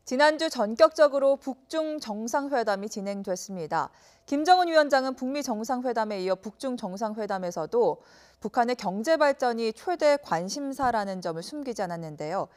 지난주 전격적으로 북중 정상회담이 진행됐습니다. 김정은 위원장은 북미 정상회담에 이어 북중 정상회담에서도 북한의 경제 발전이 최대 관심사라는 점을 숨기지 않았는데요.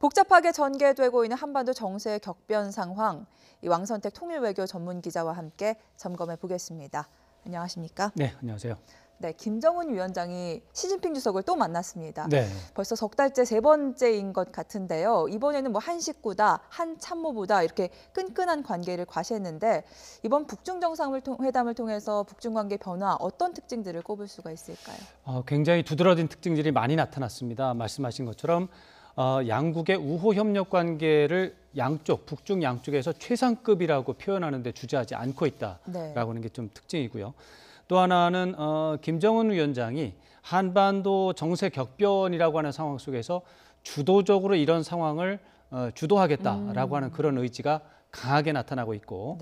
복잡하게 전개되고 있는 한반도 정세의 격변 상황, 이 왕선택 통일외교 전문 기자와 함께 점검해 보겠습니다. 안녕하십니까? 네, 안녕하세요. 네, 김정은 위원장이 시진핑 주석을 또 만났습니다. 네. 벌써 석 달째 세 번째인 것 같은데요. 이번에는 한 식구다, 한 참모부다 이렇게 끈끈한 관계를 과시했는데 이번 북중 정상회담을 통해서 북중 관계 변화 어떤 특징들을 꼽을 수가 있을까요? 굉장히 두드러진 특징들이 많이 나타났습니다. 말씀하신 것처럼 양국의 우호 협력 관계를 북중 양쪽에서 최상급이라고 표현하는 데 주저하지 않고 있다라고 하는 게 좀 특징이고요. 또 하나는 김정은 위원장이 한반도 정세 격변이라고 하는 상황 속에서 주도적으로 이런 상황을 주도하겠다라고 하는 그런 의지가 강하게 나타나고 있고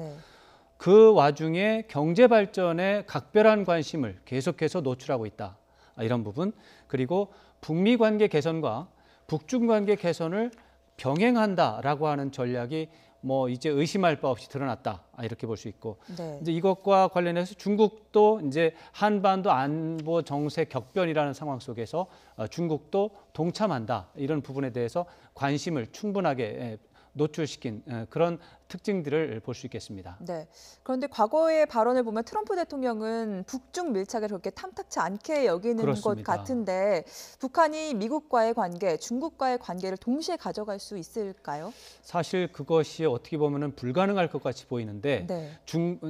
그 와중에 경제 발전에 각별한 관심을 계속해서 노출하고 있다. 이런 부분. 그리고 북미 관계 개선과 북중 관계 개선을 병행한다라고 하는 전략이 이제 의심할 바 없이 드러났다 이렇게 볼 수 있고 이제 이것과 관련해서 중국도 이제 한반도 안보 정세 격변이라는 상황 속에서 중국도 동참한다 이런 부분에 대해서 관심을 충분하게 노출시킨 그런 특징들을 볼 수 있겠습니다. 네. 그런데 과거의 발언을 보면 트럼프 대통령은 북중 밀착을 그렇게 탐탁치 않게 여기는 그렇습니다. 것 같은데 북한이 미국과의 관계, 중국과의 관계를 동시에 가져갈 수 있을까요? 사실 그것이 어떻게 보면은 불가능할 것 같이 보이는데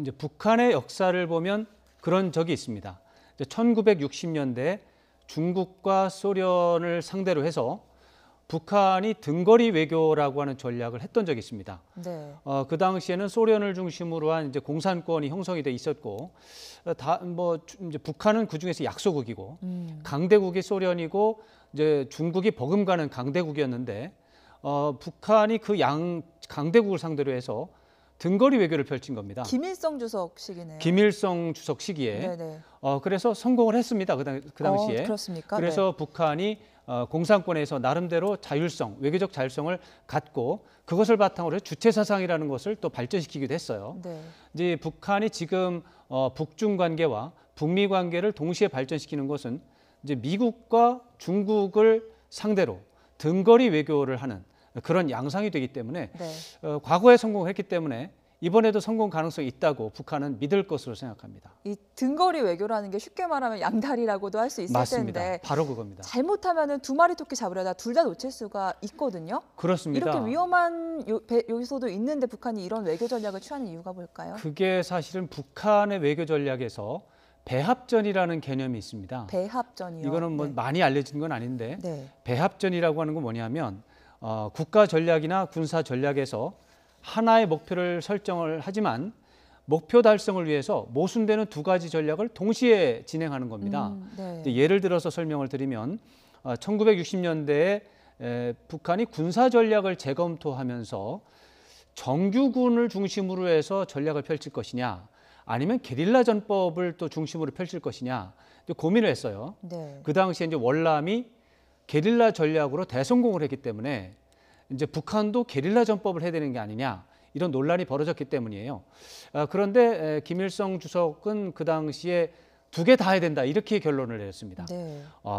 이제 북한의 역사를 보면 그런 적이 있습니다. 1960년대 중국과 소련을 상대로 해서 북한이 등거리 외교라고 하는 전략을 했던 적이 있습니다. 그 당시에는 소련을 중심으로 한 이제 공산권이 형성이 돼 있었고, 이제 북한은 그 중에서 약소국이고, 강대국이 소련이고, 이제 중국이 버금가는 강대국이었는데, 북한이 그 강대국을 상대로 해서 등거리 외교를 펼친 겁니다. 김일성 주석 시기네요. 김일성 주석 시기에. 그래서 성공을 했습니다. 그 당시에. 그렇습니까? 그래서 북한이 공산권에서 나름대로 자율성, 외교적 자율성을 갖고 그것을 바탕으로 해서 주체사상이라는 것을 또 발전시키기도 했어요. 이제 북한이 지금 북중 관계와 북미 관계를 동시에 발전시키는 것은 이제 미국과 중국을 상대로 등거리 외교를 하는 그런 양상이 되기 때문에 과거에 성공을 했기 때문에 이번에도 성공 가능성이 있다고 북한은 믿을 것으로 생각합니다. 이 등거리 외교라는 게 쉽게 말하면 양다리라고도 할 수 있을 맞습니다. 텐데 바로 그겁니다. 잘못하면 두 마리 토끼 잡으려다 둘 다 놓칠 수가 있거든요. 그렇습니다. 이렇게 위험한 요소도 있는데 북한이 이런 외교 전략을 취하는 이유가 뭘까요? 그게 사실은 북한의 외교 전략에서 배합전이라는 개념이 있습니다. 배합전이요? 이거는 많이 알려진 건 아닌데 배합전이라고 하는 건 뭐냐면 국가 전략이나 군사 전략에서 하나의 목표를 설정을 하지만 목표 달성을 위해서 모순되는 두 가지 전략을 동시에 진행하는 겁니다. 예를 들어서 설명을 드리면 1960년대에 북한이 군사 전략을 재검토하면서 정규군을 중심으로 해서 전략을 펼칠 것이냐 아니면 게릴라 전법을 또 중심으로 펼칠 것이냐 고민을 했어요. 그 당시에 이제 월남이 게릴라 전략으로 대성공을 했기 때문에 이제 북한도 게릴라 전법을 해야 되는 게 아니냐 이런 논란이 벌어졌기 때문이에요. 그런데 김일성 주석은 그 당시에 두 개 다 해야 된다 이렇게 결론을 내렸습니다.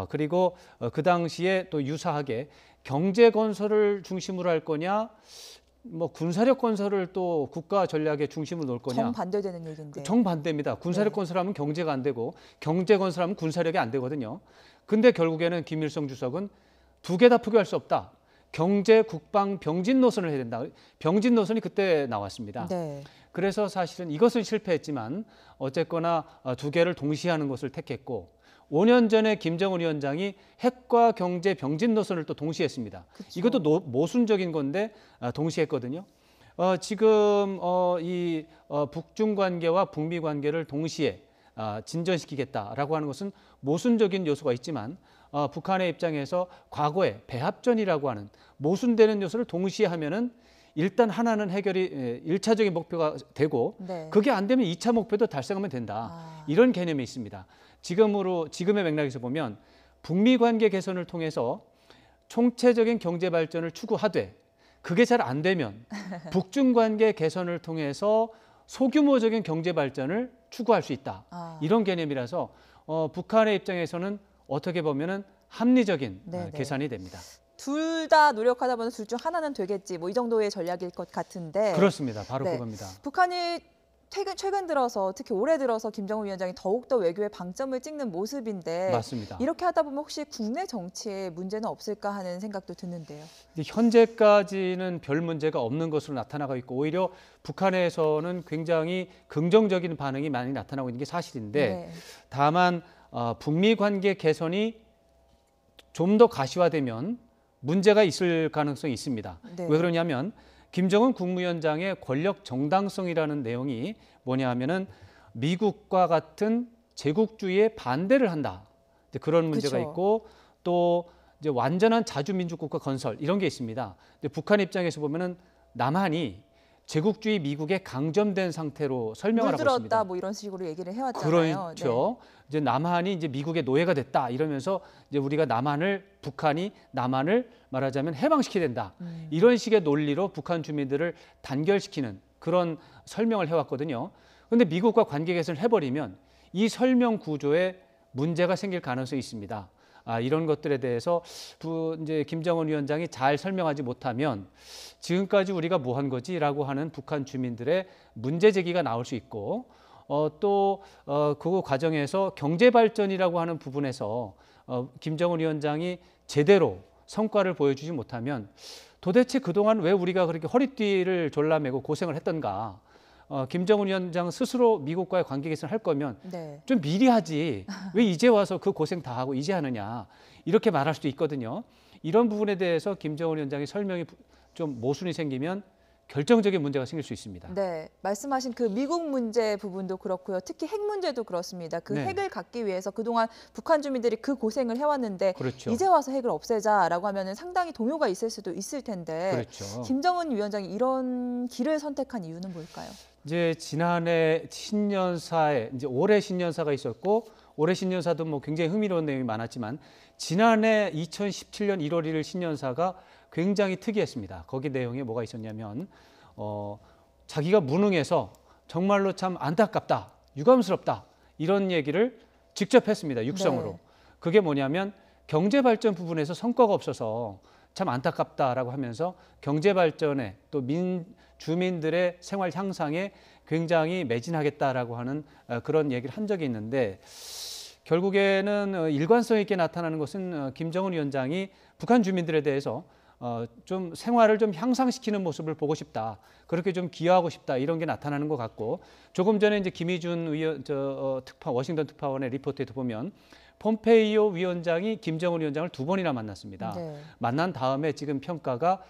그리고 그 당시에 또 유사하게 경제 건설을 중심으로 할 거냐 군사력 건설을 또 국가 전략의 중심으로 놓을 거냐. 정반대되는 얘기인데. 정반대입니다. 군사력 건설하면 경제가 안 되고 경제 건설하면 군사력이 안 되거든요. 근데 결국에는 김일성 주석은 두 개 다 포기할 수 없다. 경제, 국방, 병진 노선을 해야 된다. 병진 노선이 그때 나왔습니다. 그래서 사실은 이것은 실패했지만 어쨌거나 두 개를 동시에 하는 것을 택했고 5년 전에 김정은 위원장이 핵과 경제, 병진 노선을 또 동시에 했습니다. 이것도 모순적인 건데 동시에 했거든요. 지금 이 북중 관계와 북미 관계를 동시에 진전시키겠다라고 하는 것은 모순적인 요소가 있지만 북한의 입장에서 과거에 배합전이라고 하는 모순되는 요소를 동시에 하면은 일단 하나는 해결이 1차적인 목표가 되고 그게 안 되면 2차 목표도 달성하면 된다. 이런 개념이 있습니다. 지금의 맥락에서 보면 북미 관계 개선을 통해서 총체적인 경제 발전을 추구하되 그게 잘 안 되면 북중 관계 개선을 통해서 소규모적인 경제 발전을 추구할 수 있다. 이런 개념이라서 북한의 입장에서는 어떻게 보면은 합리적인 네네. 계산이 됩니다. 둘 다 노력하다 보면 둘 중 하나는 되겠지. 뭐 이 정도의 전략일 것 같은데. 그렇습니다. 바로 네. 그겁니다. 북한이 최근 들어서 특히 올해 들어서 김정은 위원장이 더욱더 외교에 방점을 찍는 모습인데 맞습니다. 이렇게 하다 보면 혹시 국내 정치에 문제는 없을까 하는 생각도 드는데요. 현재까지는 별 문제가 없는 것으로 나타나고 있고 오히려 북한에서는 굉장히 긍정적인 반응이 많이 나타나고 있는 게 사실인데 네. 다만 북미 관계 개선이 좀 더 가시화되면 문제가 있을 가능성이 있습니다. 네. 왜 그러냐면 김정은 국무위원장의 권력 정당성이라는 내용이 뭐냐 하면은 미국과 같은 제국주의에 반대를 한다. 그런 문제가 그쵸. 있고 또 이제 완전한 자주민주국가 건설 이런 게 있습니다. 근데 북한 입장에서 보면은 남한이 제국주의 미국에 강점된 상태로 설명을 하고 있습니다. 물들었다 뭐 이런 식으로 얘기를 해왔잖아요. 그렇죠. 이제 남한이 이제 미국의 노예가 됐다 이러면서 이제 우리가 북한이 남한을 말하자면 해방시켜야 된다. 이런 식의 논리로 북한 주민들을 단결시키는 그런 설명을 해왔거든요. 그런데 미국과 관계 개선을 해버리면 이 설명 구조에 문제가 생길 가능성이 있습니다. 이런 것들에 대해서 이제 김정은 위원장이 잘 설명하지 못하면 지금까지 우리가 뭐 한 거지라고 하는 북한 주민들의 문제 제기가 나올 수 있고 그 과정에서 경제 발전이라고 하는 부분에서 김정은 위원장이 제대로 성과를 보여주지 못하면 도대체 그동안 왜 우리가 그렇게 허리띠를 졸라매고 고생을 했던가? 김정은 위원장 스스로 미국과의 관계 개선을 할 거면 네. 좀 미리 하지. 왜 이제 와서 그 고생 다 하고 이제 하느냐. 이렇게 말할 수도 있거든요. 이런 부분에 대해서 김정은 위원장의 설명이 좀 모순이 생기면 결정적인 문제가 생길 수 있습니다. 네, 말씀하신 그 미국 문제 부분도 그렇고요. 특히 핵 문제도 그렇습니다. 그 네. 핵을 갖기 위해서 그동안 북한 주민들이 그 고생을 해왔는데 그렇죠. 이제 와서 핵을 없애자라고 하면 상당히 동요가 있을 수도 있을 텐데 그렇죠. 김정은 위원장이 이런 길을 선택한 이유는 뭘까요? 이제 지난해 신년사에 이제 올해 신년사가 있었고 올해 신년사도 뭐 굉장히 흥미로운 내용이 많았지만 지난해 2017년 1월 1일 신년사가 굉장히 특이했습니다. 거기 내용에 뭐가 있었냐면 자기가 무능해서 정말로 참 안타깝다, 유감스럽다 이런 얘기를 직접 했습니다. 육성으로. 네. 그게 뭐냐면 경제 발전 부분에서 성과가 없어서 참 안타깝다라고 하면서 경제 발전에 또 주민들의 생활 향상에 굉장히 매진하겠다라고 하는 그런 얘기를 한 적이 있는데 결국에는 일관성 있게 나타나는 것은 김정은 위원장이 북한 주민들에 대해서 좀 생활을 좀 향상시키는 모습을 보고 싶다. 그렇게 좀 기여하고 싶다. 이런 게 나타나는 것 같고 조금 전에 이제 김희준 워싱턴 특파원의 리포트에도 보면 폼페이오 위원장이 김정은 위원장을 2번이나 만났습니다. 네. 만난 다음에 지금 평가가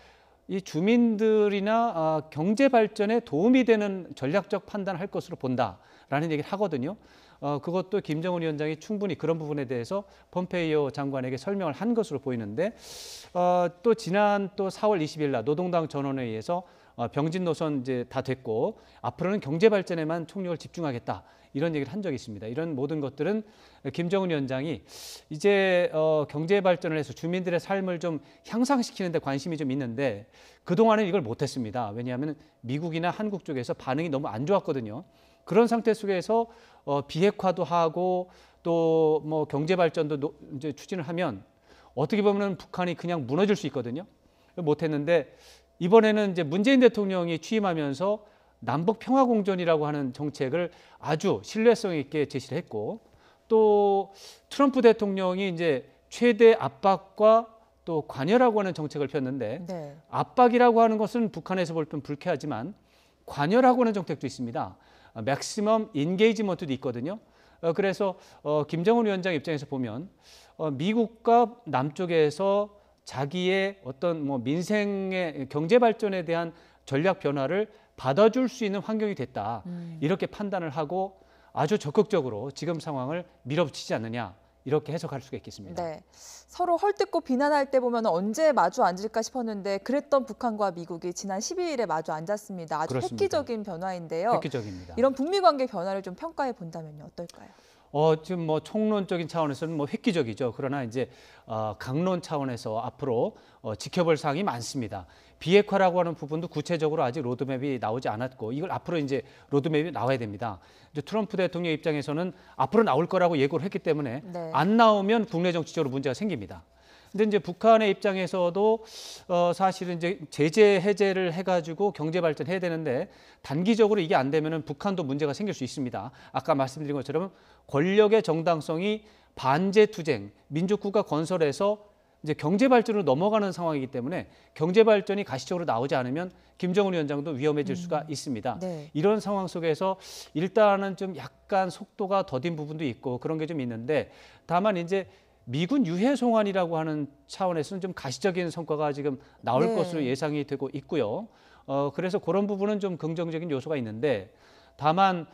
이 주민들이나 경제 발전에 도움이 되는 전략적 판단을 할 것으로 본다라는 얘기를 하거든요. 그것도 김정은 위원장이 충분히 그런 부분에 대해서 폼페이오 장관에게 설명을 한 것으로 보이는데 또 지난 또 4월 20일 날 노동당 전원회의에서 병진 노선 이제 다 됐고 앞으로는 경제 발전에만 총력을 집중하겠다 이런 얘기를 한 적이 있습니다. 이런 모든 것들은 김정은 위원장이 이제 경제 발전을 해서 주민들의 삶을 좀 향상시키는 데 관심이 좀 있는데 그동안은 이걸 못했습니다. 왜냐하면 미국이나 한국 쪽에서 반응이 너무 안 좋았거든요. 그런 상태 속에서 비핵화도 하고 또 뭐 경제 발전도 이제 추진을 하면 어떻게 보면 북한이 그냥 무너질 수 있거든요. 못했는데 이번에는 이제 문재인 대통령이 취임하면서 남북 평화 공존이라고 하는 정책을 아주 신뢰성 있게 제시를 했고 또 트럼프 대통령이 이제 최대 압박과 또 관여라고 하는 정책을 폈는데 네. 압박이라고 하는 것은 북한에서 볼 땐 불쾌하지만 관여라고 하는 정책도 있습니다. 맥시멈 인게이지먼트도 있거든요. 그래서 김정은 위원장 입장에서 보면 미국과 남쪽에서 자기의 어떤 뭐 민생의 경제 발전에 대한 전략 변화를 받아줄 수 있는 환경이 됐다. 이렇게 판단을 하고 아주 적극적으로 지금 상황을 밀어붙이지 않느냐. 이렇게 해석할 수가 있겠습니다. 네. 서로 헐뜯고 비난할 때 보면 언제 마주 앉을까 싶었는데 그랬던 북한과 미국이 지난 12일에 마주 앉았습니다. 아주 그렇습니다. 획기적인 변화인데요. 획기적입니다. 이런 북미 관계 변화를 좀 평가해 본다면요. 어떨까요? 지금 뭐 총론적인 차원에서는 뭐 획기적이죠. 그러나 이제 강론 차원에서 앞으로 지켜볼 사항이 많습니다. 비핵화라고 하는 부분도 구체적으로 아직 로드맵이 나오지 않았고 이걸 앞으로 이제 로드맵이 나와야 됩니다. 이제 트럼프 대통령 입장에서는 앞으로 나올 거라고 예고를 했기 때문에 네. 안 나오면 국내 정치적으로 문제가 생깁니다. 근데 이제 북한의 입장에서도 사실은 이제 제재 해제를 해가지고 경제 발전해야 되는데 단기적으로 이게 안 되면은 북한도 문제가 생길 수 있습니다. 아까 말씀드린 것처럼 권력의 정당성이 반제 투쟁, 민족국가 건설에서 이제 경제 발전으로 넘어가는 상황이기 때문에 경제 발전이 가시적으로 나오지 않으면 김정은 위원장도 위험해질 수가 있습니다. 네. 이런 상황 속에서 일단은 좀 약간 속도가 더딘 부분도 있고 그런 게 좀 있는데 다만 이제 미군 유해 송환이라고 하는 차원에서는 좀 가시적인 성과가 지금 나올 네. 것으로 예상이 되고 있고요. 그래서 그런 부분은 좀 긍정적인 요소가 있는데 다만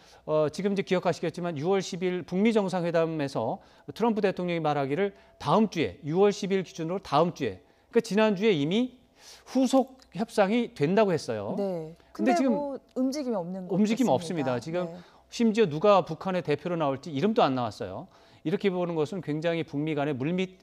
지금 이제 기억하시겠지만 6월 10일 북미 정상회담에서 트럼프 대통령이 말하기를 다음 주에 6월 10일 기준으로 다음 주에 그러니까 지난주에 이미 후속 협상이 된다고 했어요. 네. 근데 지금 뭐 움직임이 없는 것 움직임 같습니다. 없습니다. 지금 네. 심지어 누가 북한의 대표로 나올지 이름도 안 나왔어요. 이렇게 보는 것은 굉장히 북미 간의 물밑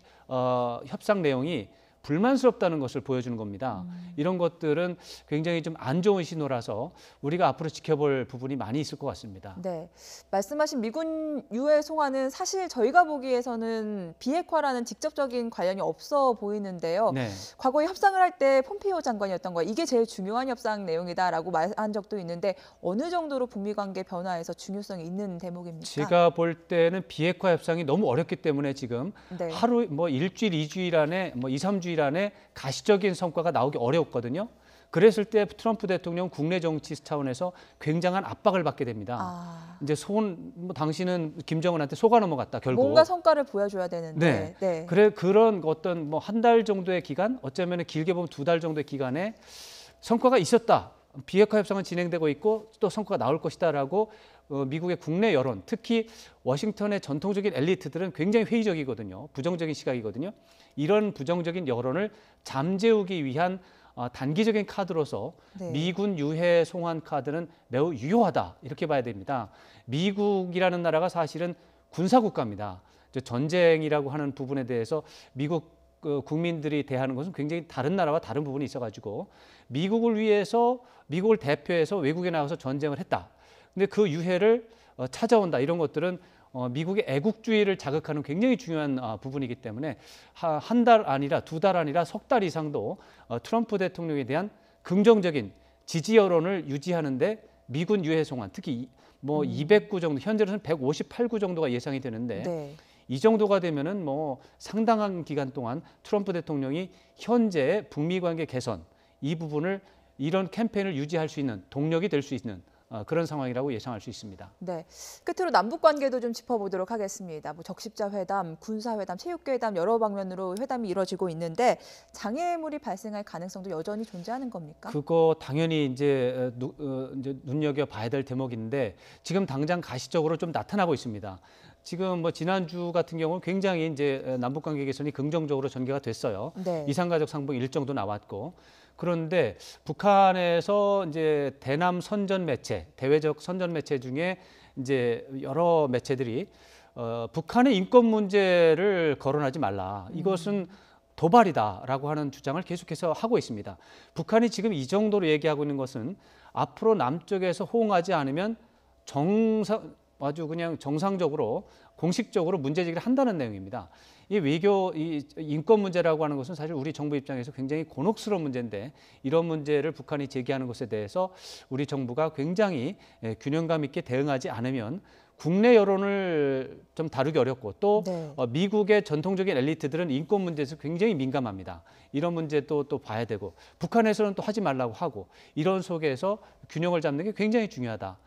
협상 내용이 불만스럽다는 것을 보여주는 겁니다. 이런 것들은 굉장히 좀 안 좋은 신호라서 우리가 앞으로 지켜볼 부분이 많이 있을 것 같습니다. 네, 말씀하신 미군 유해 송환은 사실 저희가 보기에서는 비핵화라는 직접적인 관련이 없어 보이는데요. 네. 과거에 협상을 할 때 폼페이오 장관이었던 거예요. 이게 제일 중요한 협상 내용이다라고 말한 적도 있는데 어느 정도로 북미 관계 변화에서 중요성이 있는 대목입니까? 제가 볼 때는 비핵화 협상이 너무 어렵기 때문에 지금 네. 하루 뭐 일주일, 이주일 안에 뭐 2, 3주일 안에 가시적인 성과가 나오기 어렵거든요. 그랬을 때 트럼프 대통령 국내 정치 차원에서 굉장한 압박을 받게 됩니다. 이제 뭐 당신은 김정은한테 속아 넘어갔다 결국. 뭔가 성과를 보여줘야 되는데. 네. 그래 그런 어떤 뭐 한 달 정도의 기간, 어쩌면 길게 보면 2달 정도의 기간에 성과가 있었다. 비핵화 협상은 진행되고 있고 또 성과가 나올 것이다라고 미국의 국내 여론, 특히 워싱턴의 전통적인 엘리트들은 굉장히 회의적이거든요. 부정적인 시각이거든요. 이런 부정적인 여론을 잠재우기 위한 단기적인 카드로서 네. 미군 유해 송환 카드는 매우 유효하다 이렇게 봐야 됩니다. 미국이라는 나라가 사실은 군사국가입니다. 전쟁이라고 하는 부분에 대해서 미국 국민들이 대하는 것은 굉장히 다른 나라와 다른 부분이 있어가지고 미국을 위해서 미국을 대표해서 외국에 나가서 전쟁을 했다. 근데 그 유해를 찾아온다 이런 것들은 미국의 애국주의를 자극하는 굉장히 중요한 부분이기 때문에 한 달 아니라 2달 아니라 3달 이상도 트럼프 대통령에 대한 긍정적인 지지 여론을 유지하는데 미군 유해 송환 특히 뭐 200구 정도 현재로는 158구 정도가 예상이 되는데 네. 이 정도가 되면은 뭐 상당한 기간 동안 트럼프 대통령이 현재 북미 관계 개선 이 부분을 이런 캠페인을 유지할 수 있는 동력이 될 수 있는 그런 상황이라고 예상할 수 있습니다. 네, 끝으로 남북 관계도 좀 짚어보도록 하겠습니다. 뭐 적십자 회담, 군사 회담, 체육 회담 여러 방면으로 회담이 이뤄지고 있는데 장애물이 발생할 가능성도 여전히 존재하는 겁니까? 그거 당연히 이제 눈여겨 봐야 될 대목인데 지금 당장 가시적으로 좀 나타나고 있습니다. 지금 뭐 지난주 같은 경우는 굉장히 이제 남북 관계 개선이 긍정적으로 전개가 됐어요. 네. 이산가족 상봉 일정도 나왔고. 그런데 북한에서 이제 대남 선전 매체, 대외적 선전 매체 중에 이제 여러 매체들이 북한의 인권 문제를 거론하지 말라. 이것은 도발이다라고 하는 주장을 계속해서 하고 있습니다. 북한이 지금 이 정도로 얘기하고 있는 것은 앞으로 남쪽에서 호응하지 않으면 아주 그냥 정상적으로 공식적으로 문제제기를 한다는 내용입니다. 이 인권 문제라고 하는 것은 사실 우리 정부 입장에서 굉장히 곤혹스러운 문제인데 이런 문제를 북한이 제기하는 것에 대해서 우리 정부가 굉장히 균형감 있게 대응하지 않으면 국내 여론을 좀 다루기 어렵고 또 네. 미국의 전통적인 엘리트들은 인권 문제에서 굉장히 민감합니다. 이런 문제도 또 봐야 되고 북한에서는 또 하지 말라고 하고 이런 속에서 균형을 잡는 게 굉장히 중요하다.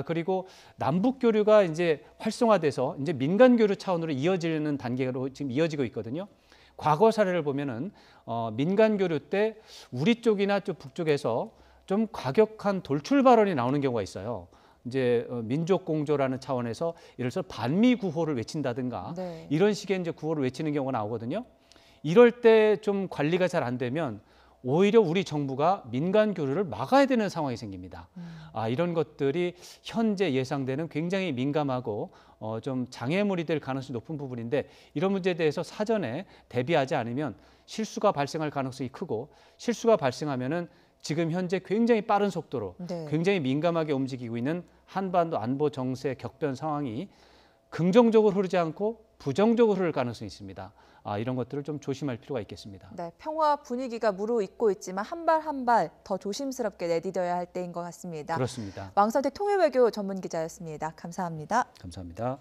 그리고 남북 교류가 이제 활성화돼서 이제 민간 교류 차원으로 이어지는 단계로 지금 이어지고 있거든요. 과거 사례를 보면은 민간 교류 때 우리 쪽이나 좀 북쪽에서 좀 과격한 돌출 발언이 나오는 경우가 있어요. 이제 민족 공조라는 차원에서 예를 들어서 반미 구호를 외친다든가 네. 이런 식의 이제 구호를 외치는 경우가 나오거든요. 이럴 때 좀 관리가 잘 안 되면 오히려 우리 정부가 민간 교류를 막아야 되는 상황이 생깁니다. 이런 것들이 현재 예상되는 굉장히 민감하고 좀 장애물이 될 가능성이 높은 부분인데 이런 문제에 대해서 사전에 대비하지 않으면 실수가 발생할 가능성이 크고 실수가 발생하면은 지금 현재 굉장히 빠른 속도로 네. 굉장히 민감하게 움직이고 있는 한반도 안보 정세 격변 상황이 긍정적으로 흐르지 않고 부정적으로 흐를 가능성이 있습니다. 이런 것들을 좀 조심할 필요가 있겠습니다. 네, 평화 분위기가 무르익고 있지만 한 발 한 발 더 조심스럽게 내디뎌야 할 때인 것 같습니다. 그렇습니다. 왕선택 통일외교 전문기자였습니다. 감사합니다. 감사합니다.